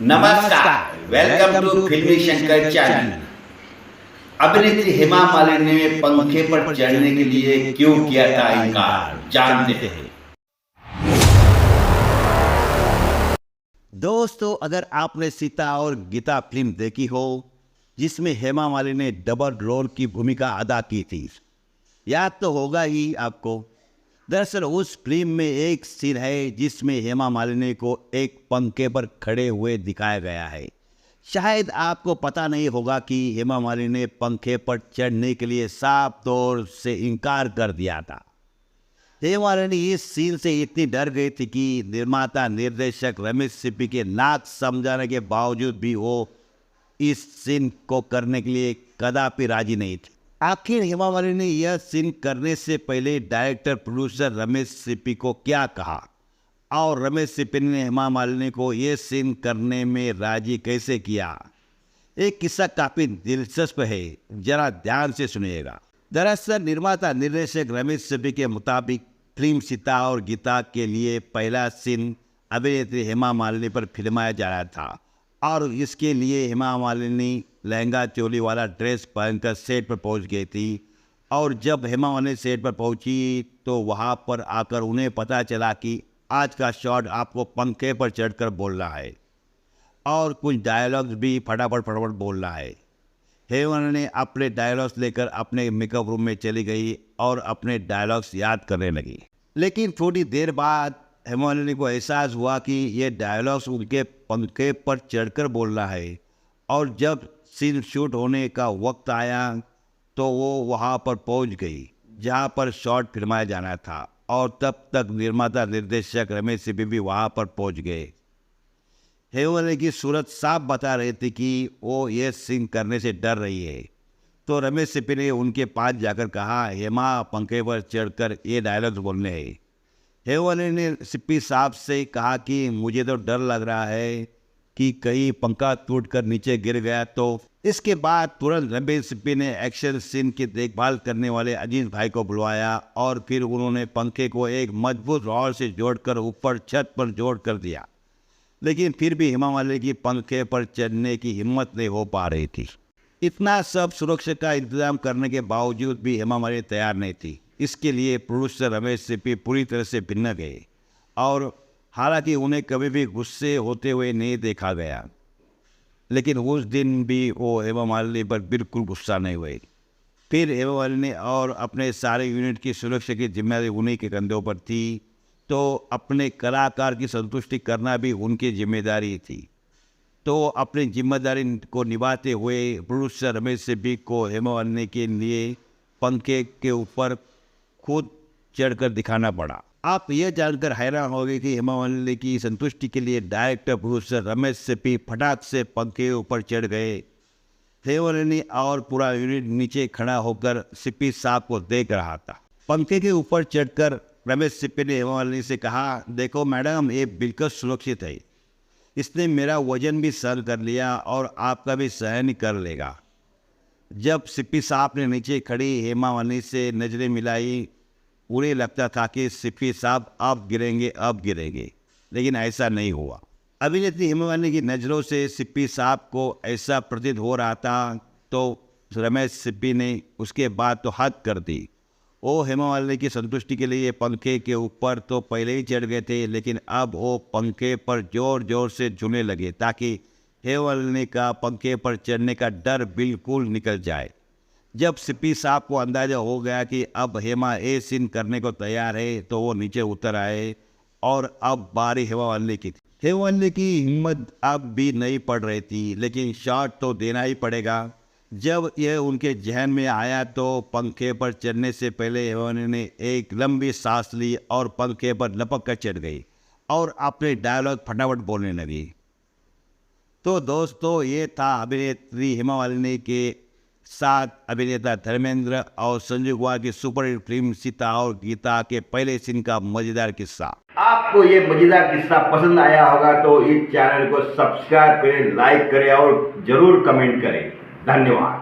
नमस्कार, welcome to फिल्मी Shankar channel. अभिनेत्री हेमा मालिनी ने पंखे पर चढ़ने के लिए क्यों किया था इनकार, जानते हैं। दोस्तों, अगर आपने सीता और गीता फिल्म देखी हो जिसमें हेमा मालिनी ने डबल रोल की भूमिका अदा की थी, याद तो होगा ही आपको। दरअसल उस फिल्म में एक सीन है जिसमें हेमा मालिनी को एक पंखे पर खड़े हुए दिखाया गया है। शायद आपको पता नहीं होगा कि हेमा मालिनी ने पंखे पर चढ़ने के लिए साफ तौर से इनकार कर दिया था। हेमा मालिनी इस सीन से इतनी डर गई थी कि निर्माता निर्देशक रमेश सिप्पी के नाक समझाने के बावजूद भी वो इस सीन को करने के लिए कदापि राजी नहीं थी। आखिर हेमा मालिनी ने यह सीन करने से पहले डायरेक्टर प्रोड्यूसर रमेश सिप्पी को क्या कहा और रमेश सिप्पी ने हेमा मालिनी को यह सीन करने में राजी कैसे किया। एक किस्सा काफ़ी दिलचस्प है, जरा ध्यान से सुनिएगा। दरअसल निर्माता निर्देशक रमेश सिप्पी के मुताबिक फिल्म सीता और गीता के लिए पहला सीन अभिनेत्री हेमा मालिनी पर फिल्माया जा रहा था और इसके लिए हेमा मालिनी लहंगा चोली वाला ड्रेस पहनकर सेट पर पहुंच गई थी। और जब हेमा मालिनी सेट पर पहुंची तो वहां पर आकर उन्हें पता चला कि आज का शॉट आपको पंखे पर चढ़कर बोलना है और कुछ डायलॉग्स भी फटाफट बोलना है। हेमा ने अपने डायलॉग्स लेकर अपने मेकअप रूम में चली गई और अपने डायलॉग्स याद करने लगी। लेकिन थोड़ी देर बाद हेमा मालिनी को एहसास हुआ कि ये डायलॉग्स उनके पंखे पर चढ़कर बोलना है और जब सीन शूट होने का वक्त आया तो वो वहाँ पर पहुँच गई जहाँ पर शॉट फिल्माया जाना था और तब तक निर्माता निर्देशक रमेश सिप्पी भी वहाँ पर पहुँच गए। हेमा मालिनी की सूरत साफ बता रही थी कि वो ये सीन करने से डर रही है। तो रमेश सिप्पी ने उनके पास जाकर कहा, हेमा पंखे पर चढ़कर ये डायलॉग्स बोलने हैं। हेमा मालिनी ने सिप्पी साहब से कहा कि मुझे तो डर लग रहा है कि कहीं पंखा टूटकर नीचे गिर गया तो। इसके बाद तुरंत रमेश सिप्पी ने एक्शन सीन की देखभाल करने वाले अजीज भाई को बुलवाया और फिर उन्होंने पंखे को एक मजबूत रॉड से जोड़कर ऊपर छत पर जोड़ कर दिया। लेकिन फिर भी हेमा मालिनी की पंखे पर चढ़ने की हिम्मत नहीं हो पा रही थी। इतना सब सुरक्षा का इंतजाम करने के बावजूद भी हेमा मालिनी तैयार नहीं थी। इसके लिए प्रोड्यूसर रमेश सिप्पी पूरी तरह से भिन्न गए और हालांकि उन्हें कभी भी गुस्से होते हुए नहीं देखा गया, लेकिन उस दिन भी वो हेमा मालिनी पर बिल्कुल गुस्सा नहीं हुए। फिर हेमा मालिनी और अपने सारे यूनिट की सुरक्षा की जिम्मेदारी उन्हीं के कंधों पर थी, तो अपने कलाकार की संतुष्टि करना भी उनकी जिम्मेदारी थी। तो अपनी जिम्मेदारी को निभाते हुए प्रोड्यूसर रमेश सिप्पी को हेमा मालिनी के लिए पंखे के ऊपर खुद चढ़कर दिखाना पड़ा। आप यह जानकर हैरान हो गए कि हेमा मालिनी की संतुष्टि के लिए डायरेक्टर प्रोड्यूसर रमेश सिप्पी फटाक से पंखे के ऊपर चढ़ गए। हेमा मालिनी और पूरा यूनिट नीचे खड़ा होकर सिप्पी साहब को देख रहा था। पंखे के ऊपर चढ़कर रमेश सिप्पी ने हेमा मालिनी से कहा, देखो मैडम, ये बिल्कुल सुरक्षित है। इसने मेरा वजन भी सहन कर लिया और आपका भी सहन कर लेगा। जब सिप्पी साहब ने नीचे खड़ी हेमा मालिनी से नजरें मिलाई, उन्हें लगता था कि सिप्पी साहब अब गिरेंगे, लेकिन ऐसा नहीं हुआ। अभिनेत्री हेमा मालिनी की नज़रों से सिप्पी साहब को ऐसा प्रतीत हो रहा था, तो रमेश सिप्पी ने उसके बाद तो हद कर दी। वो हेमा मालिनी की संतुष्टि के लिए पंखे के ऊपर तो पहले ही चढ़ गए थे, लेकिन अब वो पंखे पर जोर जोर से झूलने लगे ताकि हेमा मालिनी का पंखे पर चढ़ने का डर बिल्कुल निकल जाए। जब सिप्पी साहब को अंदाज़ा हो गया कि अब हेमा ए सीन करने को तैयार है, तो वो नीचे उतर आए और अब बारी हेमा मालिनी की थी। हेमा मालिनी की हिम्मत अब भी नहीं पड़ रही थी, लेकिन शॉट तो देना ही पड़ेगा। जब यह उनके जहन में आया तो पंखे पर चढ़ने से पहले हेमा मालिनी ने एक लंबी सांस ली और पंखे पर लपक कर चढ़ गई और अपने डायलॉग फटाफट बोलने लगी। तो दोस्तों, ये था अभिनेत्री हेमा मालिनी के साथ अभिनेता धर्मेंद्र और संजय कुमार की सुपरहिट फिल्म सीता और गीता के पहले सीन का मजेदार किस्सा। आपको ये मजेदार किस्सा पसंद आया होगा तो इस चैनल को सब्सक्राइब करें, लाइक करें और जरूर कमेंट करें। धन्यवाद।